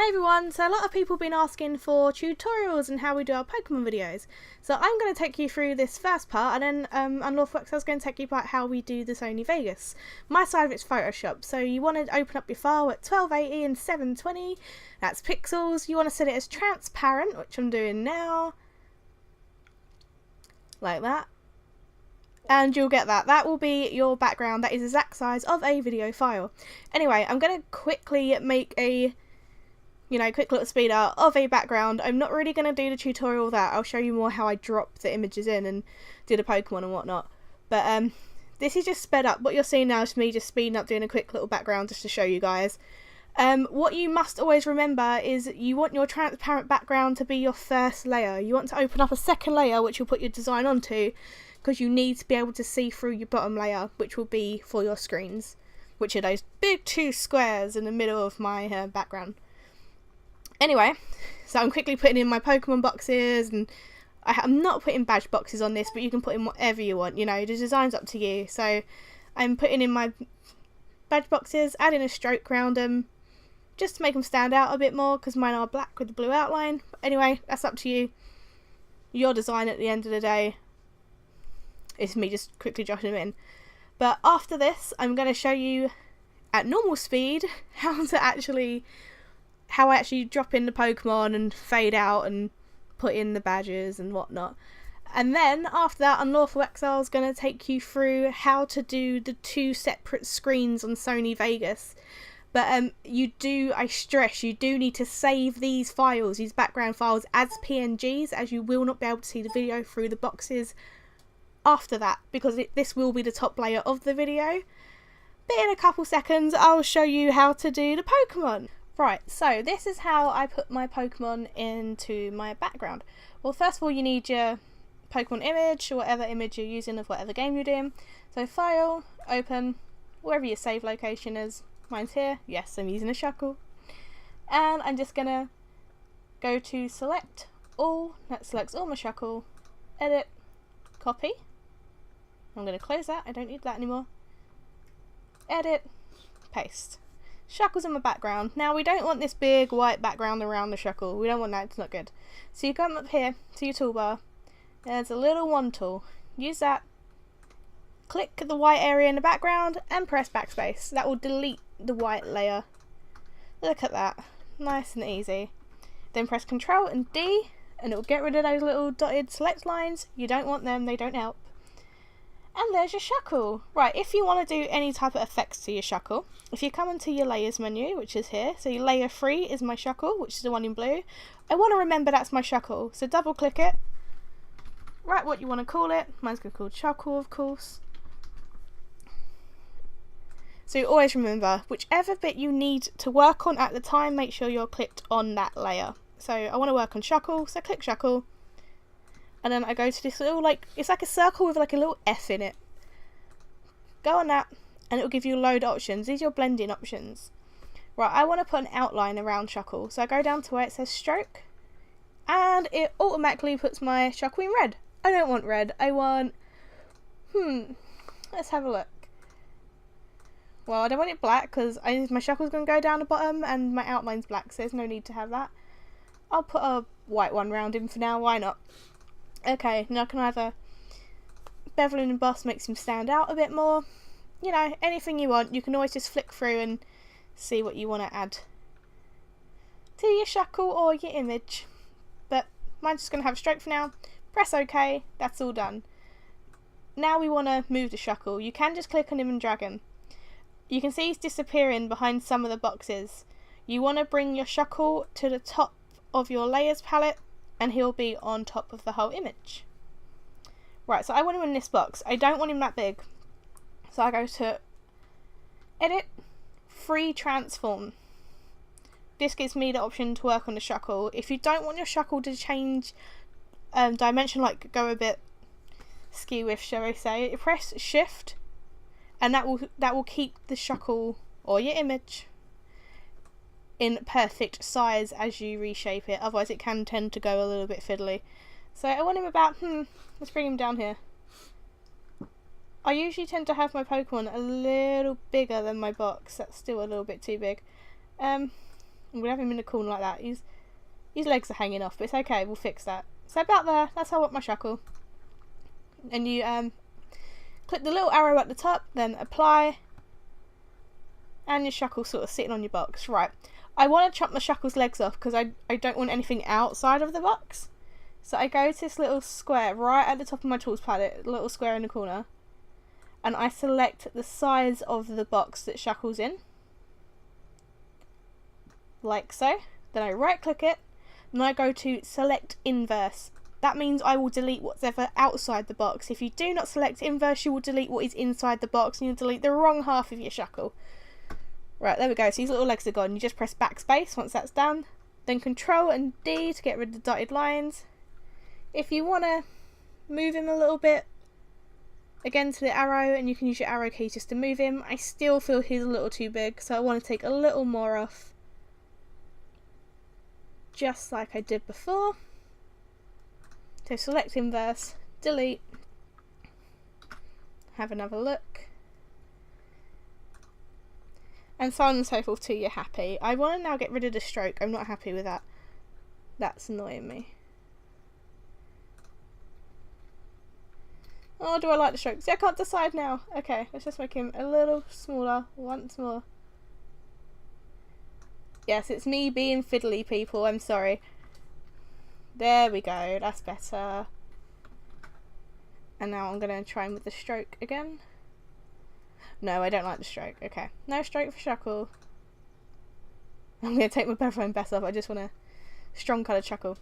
Hey everyone, so a lot of people have been asking for tutorials and how we do our Pokemon videos. So I'm going to take you through this first part, and then MrsExile is going to take you about how we do the Sony Vegas. My side of it's Photoshop, so you want to open up your file at 1280 and 720, that's pixels. You want to set it as transparent, which I'm doing now, like that. And you'll get that. That will be your background. That is the exact size of a video file. Anyway, I'm going to quickly make a quick little speed art of a background. I'm not really going to do the tutorial of that. I'll show you more how I drop the images in and do the Pokemon and whatnot. But this is just sped up. What you're seeing now is me just speeding up, doing a quick little background just to show you guys. What you must always remember is you want your transparent background to be your first layer. You want to open up a second layer which you'll put your design onto, because you need to be able to see through your bottom layer, which will be for your screens, which are those big two squares in the middle of my background. Anyway, so I'm quickly putting in my Pokemon boxes, and I'm not putting badge boxes on this, but you can put in whatever you want, the design's up to you. So I'm putting in my badge boxes, adding a stroke around them, just to make them stand out a bit more, because mine are black with the blue outline. But anyway, that's up to you. Your design at the end of the day. It's me just quickly dropping them in. But after this, I'm going to show you at normal speed how I actually drop in the Pokemon and fade out and put in the badges and whatnot. And then after that, MrsExile is going to take you through how to do the two separate screens on Sony Vegas. But I stress, you do need to save these files, these background files, as PNGs, as you will not be able to see the video through the boxes after that, because this will be the top layer of the video. But in a couple seconds, I'll show you how to do the Pokemon. Right, so this is how I put my Pokemon into my background. Well, first of all, you need your Pokemon image, or whatever image you're using of whatever game you're doing. So File, Open, wherever your save location is. Mine's here. Yes, I'm using a Shuckle. And I'm just going to go to Select All. That selects all my Shuckle. Edit, Copy. I'm going to close that. I don't need that anymore. Edit, Paste. Shuckle's in my background. Now we don't want this big white background around the Shuckle. We don't want that, it's not good. So you come up here to your toolbar. There's a little wand tool. Use that. Click the white area in the background and press backspace. That will delete the white layer. Look at that. Nice and easy. Then press Ctrl and D and it will get rid of those little dotted select lines. You don't want them, they don't help. And there's your Shuckle. Right, if you want to do any type of effects to your Shuckle, if you come into your layers menu, which is here, so your layer 3 is my Shuckle, which is the one in blue. I want to remember that's my Shuckle, so double click it. Write what you want to call it. Mine's going to be called Shuckle, of course. So you always remember, whichever bit you need to work on at the time, make sure you're clicked on that layer. So I want to work on Shuckle, so click Shuckle. And then I go to this little, it's like a circle with like a little F in it. Go on that, and it will give you a load of options. These are your blending options. Right, I want to put an outline around Shuckle. So I go down to where it says stroke, and it automatically puts my Shuckle in red. I don't want red, I want, let's have a look. Well, I don't want it black, because my Shuckle's going to go down the bottom, and my outline's black, so there's no need to have that. I'll put a white one around him for now, why not? Okay, now I can either bevel and emboss, makes him stand out a bit more. Anything you want. You can always just flick through and see what you want to add to your Shuckle or your image. But mine's just going to have a stroke for now. Press OK, that's all done. Now we want to move the Shuckle. You can just click on him and drag him. You can see he's disappearing behind some of the boxes. You want to bring your Shuckle to the top of your layers palette, and he'll be on top of the whole image. Right, so I want him in this box. I don't want him that big. So I go to Edit, Free Transform. This gives me the option to work on the Shuckle. If you don't want your Shuckle to change dimension, go a bit skewish, shall I say, you press Shift, and that will keep the Shuckle or your image in perfect size as you reshape it, otherwise it can tend to go a little bit fiddly. So I want him about, let's bring him down here. I usually tend to have my Pokemon a little bigger than my box, that's still a little bit too big. We'll have him in the corner like that. His legs are hanging off, but it's okay, we'll fix that. So about there, that's how I want my shackle. And you click the little arrow at the top, then apply, and your shackle's sort of sitting on your box. Right, I want to chop the shackle's legs off because I don't want anything outside of the box. So I go to this little square right at the top of my tools palette, little square in the corner, and I select the size of the box that shackle's in, like so. Then I right click it, and I go to select inverse. That means I will delete whatever outside the box. If you do not select inverse, you will delete what is inside the box, and you'll delete the wrong half of your shackle. Right, there we go. So these little legs are gone. You just press backspace once that's done. Then Control and D to get rid of the dotted lines. If you want to move him a little bit, again to the arrow, and you can use your arrow key just to move him. I still feel he's a little too big, so I want to take a little more off. Just like I did before. So select inverse, delete, have another look, and so on and so forth till you're happy. I want to now get rid of the stroke. I'm not happy with that. That's annoying me. Oh, do I like the stroke? See, I can't decide now. Okay, let's just make him a little smaller once more. Yes, it's me being fiddly, people. I'm sorry. There we go. That's better. And now I'm going to try him with the stroke again. No, I don't like the stroke. Okay. No stroke for shackle. I'm going to take my Photoshop best off. I just want a strong coloured shackle.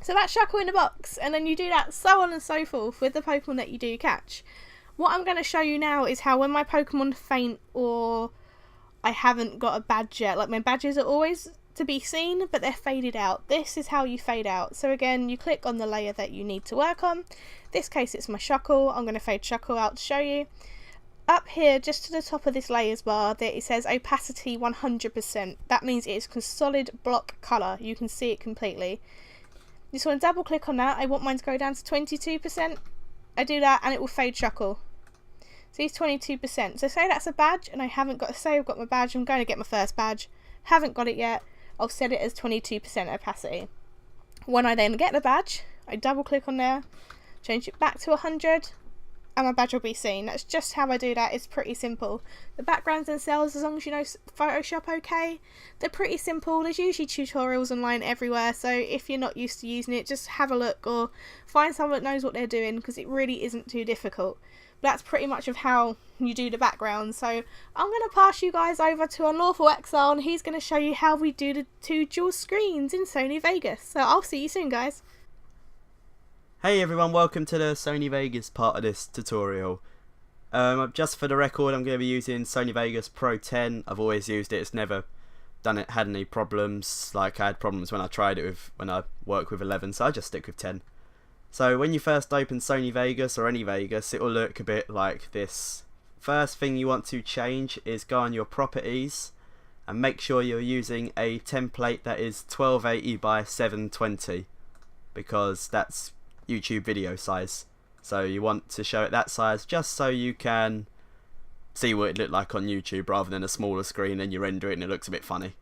So that's shackle in the box, and then you do that so on and so forth with the Pokemon that you do catch. What I'm going to show you now is how when my Pokemon faint or I haven't got a badge yet, like my badges are always to be seen but they're faded out. This is how you fade out. So again, you click on the layer that you need to work on. In this case it's my shackle. I'm going to fade shackle out to show you. Up here, just to the top of this layers bar, there it says opacity 100%. That means it is solid block colour. You can see it completely. You just want to double click on that. I want mine to go down to 22%. I do that and it will fade shackle. So he's 22%. So say that's a badge and I haven't got, say I've got my badge, I'm going to get my first badge. Haven't got it yet. I'll set it as 22% opacity. When I then get the badge, I double click on there, change it back to 100, and my badge will be seen. That's just how I do that. It's pretty simple. The backgrounds themselves, as long as you know Photoshop okay, they're pretty simple. There's usually tutorials online everywhere, so if you're not used to using it, just have a look or find someone that knows what they're doing, because it really isn't too difficult. But that's pretty much of how you do the background. So I'm going to pass you guys over to MrsExile, and he's going to show you how we do the two dual screens in Sony Vegas. So I'll see you soon, guys. Hey everyone, welcome to the Sony Vegas part of this tutorial. Just for the record, I'm going to be using Sony Vegas Pro 10. I've always used it. It's never had any problems. Like, I had problems when I tried it when I worked with 11, so I just stick with 10. So when you first open Sony Vegas or any Vegas, it will look a bit like this. First thing you want to change is go on your properties and make sure you're using a template that is 1280 by 720, because that's YouTube video size. So you want to show it that size just so you can see what it looked like on YouTube rather than a smaller screen and you render it and it looks a bit funny.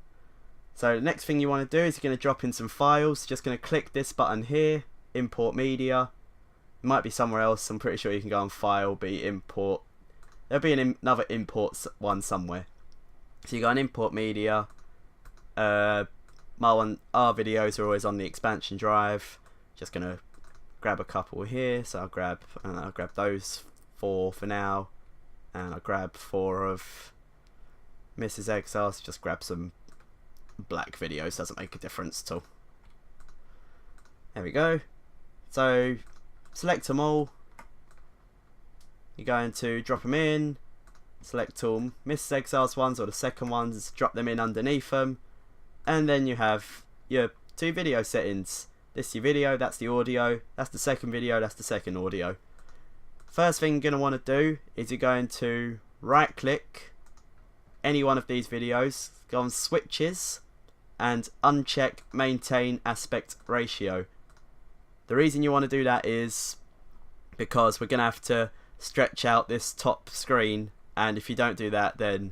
So the next thing you want to do is you're going to drop in some files. Just going to click this button here, import media. It might be somewhere else. I'm pretty sure you can go on file, be import. There'll be another import one somewhere. So you go on import media. Our videos are always on the expansion drive. Just going to grab a couple here, so I'll grab those 4 for now, and I'll grab 4 of MrsExile. So just grab some black videos, doesn't make a difference at all. There we go. So select them all. You're going to drop them in, select all MrsExile's ones or the second ones, drop them in underneath them, and then you have your 2 video settings. This is your video, that's the audio, that's the second video, that's the second audio. First thing you're going to want to do is you're going to right click any one of these videos, go on switches and uncheck maintain aspect ratio. The reason you want to do that is because we're going to have to stretch out this top screen, and if you don't do that then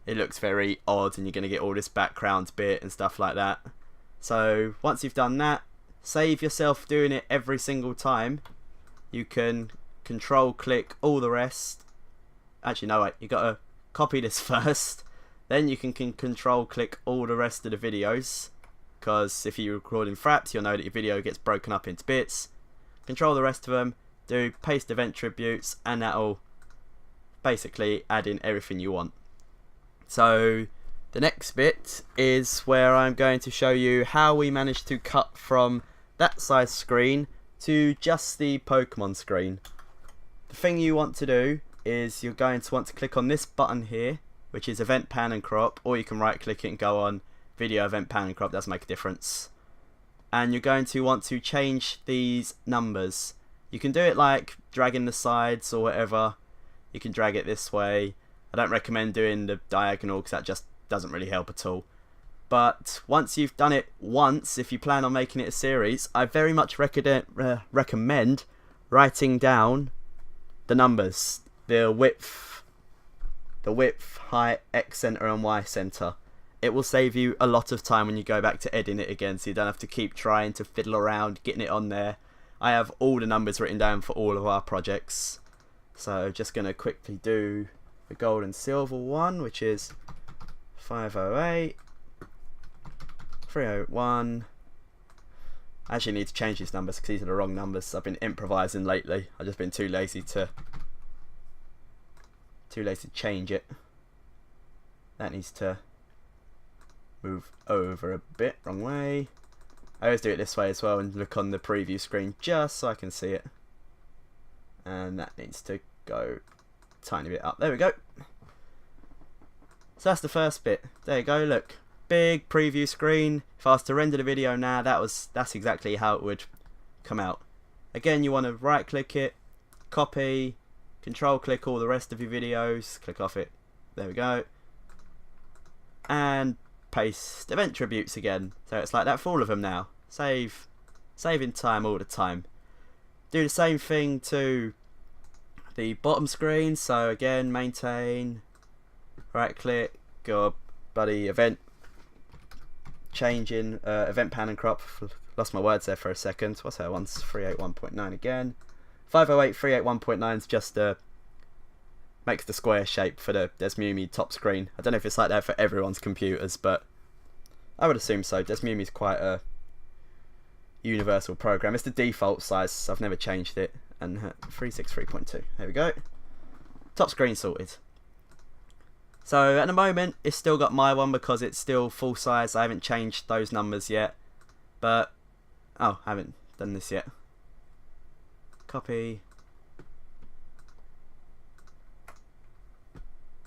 it looks very odd and you're going to get all this background bit and stuff like that. So once you've done that, save yourself doing it every single time. You can control click all the rest. Actually no, wait, you got to copy this first, then you can control click all the rest of the videos, because if you record in fraps you'll know that your video gets broken up into bits. Control the rest of them, do paste event tributes, and that'll basically add in everything you want. So the next bit is where I'm going to show you how we managed to cut from that size screen to just the Pokemon screen. The thing you want to do is you're going to want to click on this button here, which is event pan and crop, or you can right click it and go on video event pan and crop, doesn't make a difference. And you're going to want to change these numbers. You can do it like dragging the sides or whatever. You can drag it this way. I don't recommend doing the diagonal because that just doesn't really help at all. But once you've done it once, if you plan on making it a series, I very much recommend writing down the numbers. The width, height, X center and Y center. It will save you a lot of time when you go back to editing it again, so you don't have to keep trying to fiddle around getting it on there. I have all the numbers written down for all of our projects. So just going to quickly do the gold and silver one, which is 508, 301. I actually need to change these numbers because these are the wrong numbers. I've been improvising lately. I've just been too lazy to change it. That needs to move over a bit, wrong way. I always do it this way as well and look on the preview screen just so I can see it. And that needs to go a tiny bit up. There we go. So that's the first bit. There you go, look. Big preview screen. If I was to render the video now, that's exactly how it would come out. Again, you want to right click it, copy, control click all the rest of your videos, click off it. There we go. And paste event tributes again. So it's like that for all of them now. Saving time all the time. Do the same thing to the bottom screen. So again, maintain, right click, go buddy event, changing event pan and crop. Lost my words there for a second. What's that one's 381.9 again. 508 381.9 is just makes the square shape for the Desmumi top screen. I don't know if it's like that for everyone's computers, but I would assume so. Desmumi is quite a universal program. It's the default size, so I've never changed it. And 363.2. There we go. Top screen sorted. So at the moment, it's still got my one because it's still full size. I haven't changed those numbers yet. But, oh, I haven't done this yet. Copy.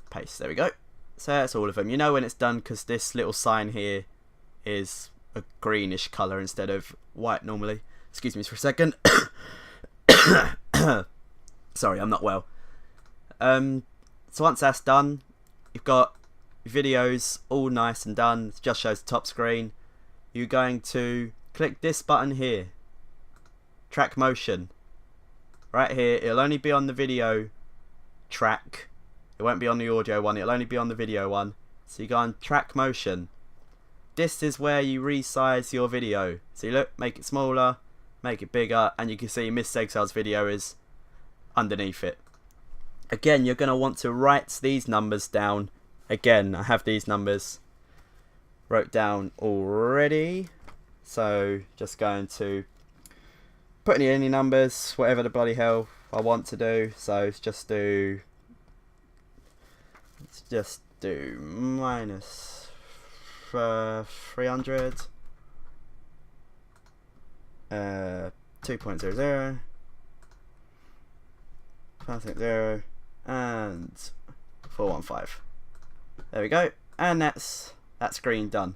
Paste. There we go. So that's all of them. You know when it's done because this little sign here is a greenish colour instead of white normally. Excuse me for a second. Sorry, I'm not well. So once that's done, you've got your videos all nice and done. It just shows the top screen. You're going to click this button here. Track motion. Right here. It'll only be on the video track. It won't be on the audio one. It'll only be on the video one. So you go on track motion. This is where you resize your video. So you look, make it smaller, make it bigger, and you can see MrsExile's video is underneath it. Again, you're going to want to write these numbers down. Again, I have these numbers wrote down already. So just going to put in any numbers, whatever the bloody hell I want to do. So let's just do minus 300, 2.00, 5.0, and 415. There we go, and that's that screen done.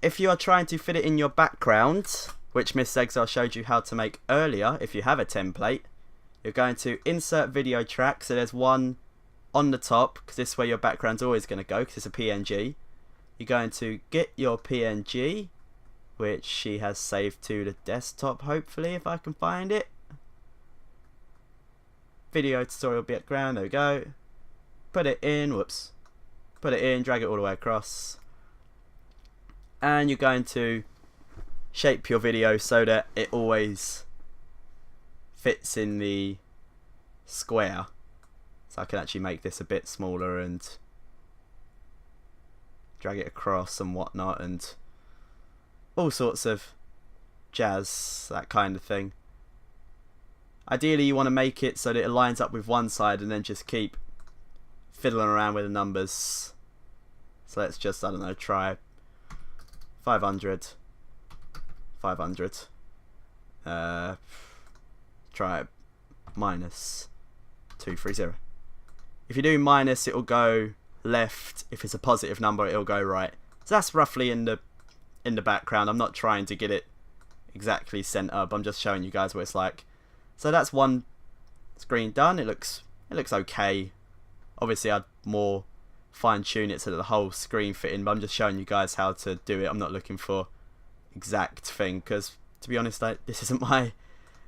If you are trying to fit it in your background, which MrsExile showed you how to make earlier, if you have a template, you're going to insert video track. So there's one on the top because this is where your background's always going to go because it's a PNG. You're going to get your PNG, which she has saved to the desktop, hopefully, if I can find it. Video tutorial background, there we go. Put it in, whoops. put it in, drag it all the way across, and you're going to shape your video so that it always fits in the square. So I can actually make this a bit smaller and drag it across and whatnot, and all sorts of jazz, that kind of thing. Ideally you want to make it so that it lines up with one side and then just keep fiddling around with the numbers. So let's just, I don't know, try 500, 500, try minus 230. If you do minus, it'll go left. If it's a positive number, it'll go right. So that's roughly in the background. I'm not trying to get it exactly sent up. I'm just showing you guys what it's like. So that's one screen done. It looks okay. Obviously I'd more fine tune it so that the whole screen fit in, but I'm just showing you guys how to do it. I'm not looking for exact thing, because to be honest, this isn't my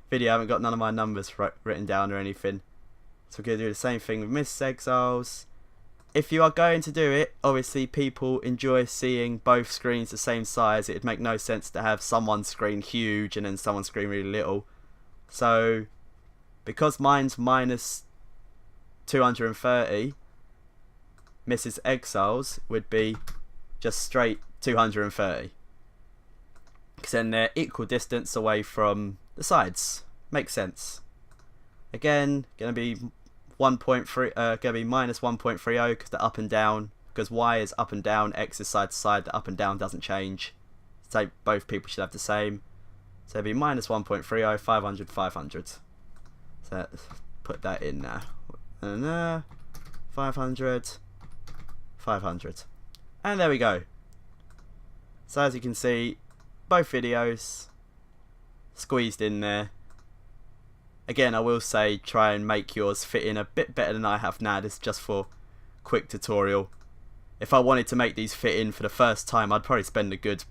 video. I haven't got none of my numbers written down or anything. So we're going to do the same thing with MrsExiles. If you are going to do it, obviously people enjoy seeing both screens the same size. It'd make no sense to have someone's screen huge and then someone's screen really little. So because mine's minus 230, MrsExiles would be just straight 230. Because then they're equal distance away from the sides. Makes sense. Again, gonna be 1.3, gonna be minus 1.30 because they're up and down. Because Y is up and down, X is side to side. The up and down doesn't change. So both people should have the same. So it'll be minus 1.30, 500, 500. So let's put that in now. And 500, 500. And there we go. So as you can see, both videos squeezed in there. Again, I will say try and make yours fit in a bit better than I have now. This is just for quick tutorial. If I wanted to make these fit in for the first time, I'd probably spend a good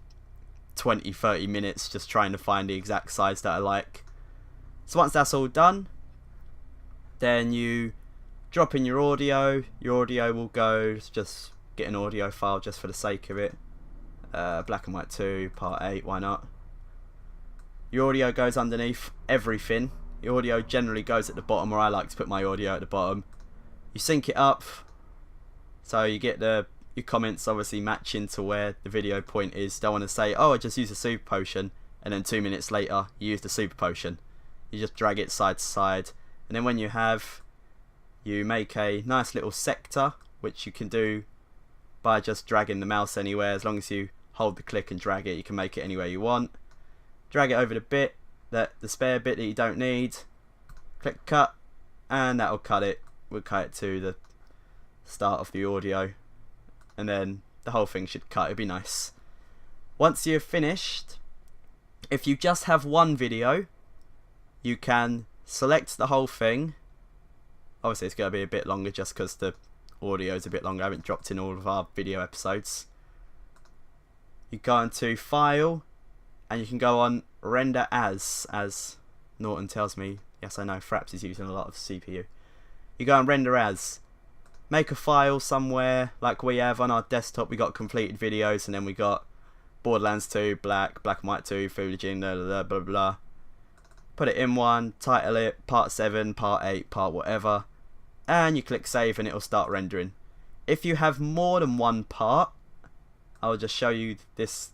20-30 minutes just trying to find the exact size that I like. So once that's all done, then you drop in your audio. Your audio will go, just get an audio file just for the sake of it. Black and white 2, part 8, why not? Your audio goes underneath everything. Your audio generally goes at the bottom, or I like to put my audio at the bottom. You sync it up so you get your comments obviously matching to where the video point is. Don't want to say, oh, I just used a super potion, and then 2 minutes later you use the super potion. You just drag it side to side, and then when you make a nice little sector, which you can do by just dragging the mouse anywhere. As long as you hold the click and drag it, you can make it anywhere you want. Drag it over the spare bit that you don't need. Click cut, and that'll cut it. We'll cut it to the start of the audio, and then the whole thing should cut. It'd be nice. Once you've finished, if you just have one video, you can select the whole thing. Obviously it's going to be a bit longer just because the audio is a bit longer. I haven't dropped in all of our video episodes. You go into File, and you can go on Render As Norton tells me. Yes, I know, Fraps is using a lot of CPU. You go on Render As. Make a file somewhere, like we have on our desktop. We got completed videos, and then we got Borderlands 2, Black and White 2, Food blah, blah, blah, blah. Put it in one, title it, part 7, part 8, part whatever, and you click save and it'll start rendering. If you have more than one part, I'll just show you this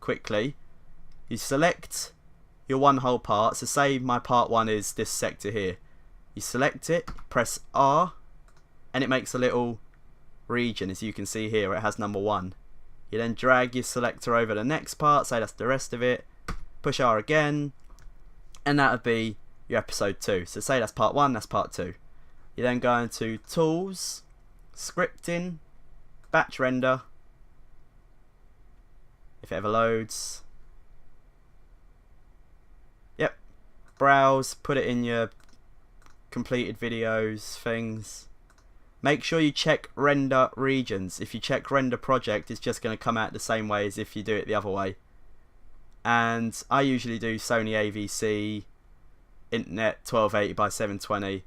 quickly. You select your one whole part, so say my part 1 is this sector here. You select it, press R, and it makes a little region, as you can see here. It has number 1. You then drag your selector over the next part, say that's the rest of it, push R again, and that would be your episode 2. So say that's part 1, that's part 2. You then go into Tools, Scripting, Batch Render, if it ever loads. Yep. Browse, put it in your completed videos, things. Make sure you check Render Regions. If you check Render Project, it's just going to come out the same way as if you do it the other way. And I usually do Sony AVC, Internet 1280 by 720.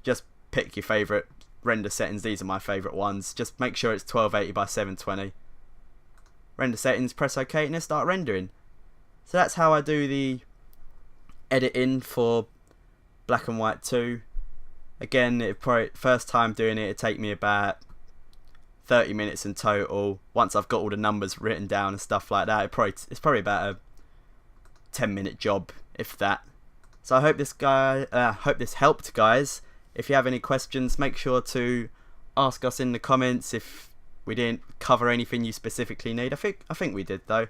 Just pick your favourite render settings, these are my favourite ones. Just make sure it's 1280 by 720. Render settings, press OK, and it start rendering. So that's how I do the editing for Black and White 2. Again, first time doing it, it'd take me about 30 minutes in total. Once I've got all the numbers written down and stuff like that, it's probably about a 10-minute job, if that. So I hope this helped, guys. If you have any questions, make sure to ask us in the comments if we didn't cover anything you specifically need. I think we did though.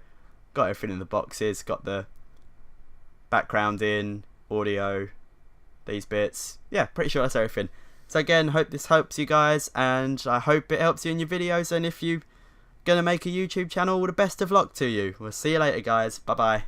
Got everything in the boxes, got the background in, audio, these bits. Yeah, pretty sure that's everything. So again, hope this helps you guys, and I hope it helps you in your videos, and if you're gonna make a YouTube channel, all the best of luck to you. We'll see you later, guys. Bye bye.